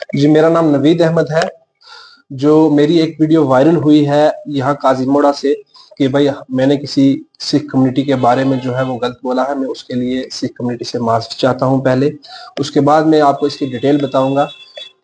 जी, मेरा नाम नवीद अहमद है। जो मेरी एक वीडियो वायरल हुई है यहाँ काजीमोड़ा से कि भाई मैंने किसी सिख कम्युनिटी के बारे में जो है वो गलत बोला है, मैं उसके लिए सिख कम्युनिटी से माफ़ी चाहता हूँ पहले। उसके बाद मैं आपको इसकी डिटेल बताऊंगा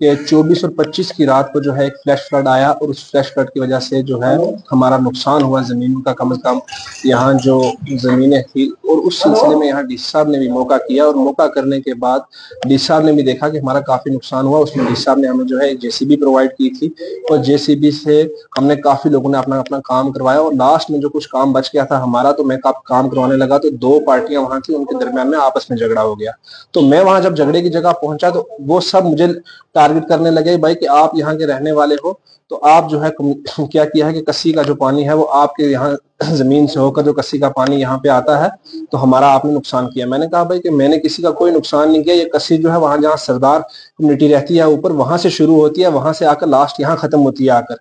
कि 24 और 25 की रात को जो है एक फ्लैश फ्लड आया और उस फ्लैश फ्लड की वजह से जो है हमारा नुकसान हुआ ज़मीनों का। कम से कम यहाँ जो ज़मीनें थी, और उस सिलसिले में यहाँ डी साहब ने भी मौका किया, और मौका करने के बाद डी साहब ने भी देखा कि हमारा काफ़ी नुकसान हुआ। उसमें डी साहब ने हमें जो है एक जेसीबी प्रोवाइड की थी, और जेसीबी से हमने काफ़ी लोगों ने अपना अपना काम करवाया, और लास्ट में जो कुछ काम बच गया था हमारा, तो मैं काम करवाने लगा तो दो पार्टियां वहां थी, उनके दरमियान में आपस में झगड़ा हो गया। तो मैं वहां जब झगड़े की जगह पहुंचा तो वो सब मुझे टारगेट करने लगे, भाई कि आप यहाँ के रहने वाले हो, तो आप जो है क्या किया है कि कस्सी का जो पानी है वो आपके यहाँ जमीन से होकर जो कस्सी का पानी यहाँ पे आता है, तो हमारा आपने नुकसान किया। मैंने कहा भाई कि मैंने किसी का कोई नुकसान नहीं किया, ये कस्सी जो है वहां जहाँ सरदार कम्युनिटी रहती है ऊपर, वहां से शुरू होती है, वहां से आकर लास्ट यहाँ खत्म होती है आकर।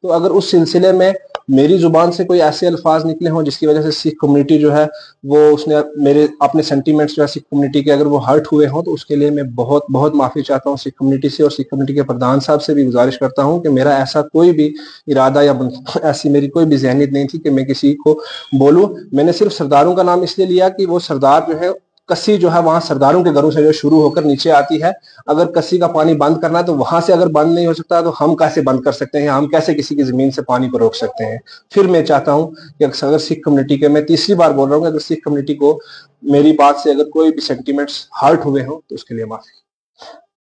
तो अगर उस सिलसिले में मेरी जुबान से कोई ऐसे अल्फाज निकले हों जिसकी वजह से सिख कम्युनिटी जो है वो उसने मेरे अपने सेंटीमेंट्स जो है सिख कम्युनिटी के अगर वो हर्ट हुए हों, तो उसके लिए मैं बहुत बहुत माफी चाहता हूँ सिख कम्युनिटी से, और सिख कम्युनिटी के प्रधान साहब से भी गुजारिश करता हूँ कि मेरा ऐसा कोई भी इरादा या ऐसी मेरी कोई भी जहनीत नहीं थी कि मैं किसी को बोलूं। मैंने सिर्फ सरदारों का नाम इसलिए लिया कि वो सरदार जो है, कस्सी जो है वहां सरदारों के घरों से जो शुरू होकर नीचे आती है। अगर कस्सी का पानी बंद करना है तो वहां से अगर बंद नहीं हो सकता तो हम कैसे बंद कर सकते हैं, हम कैसे किसी की जमीन से पानी को रोक सकते हैं। फिर मैं चाहता हूं कि अगर सिख कम्युनिटी के, मैं तीसरी बार बोल रहा हूँ, अगर सिख कम्युनिटी को मेरी बात से अगर कोई भी सेंटीमेंट्स हर्ट हुए हों तो उसके लिए माफी।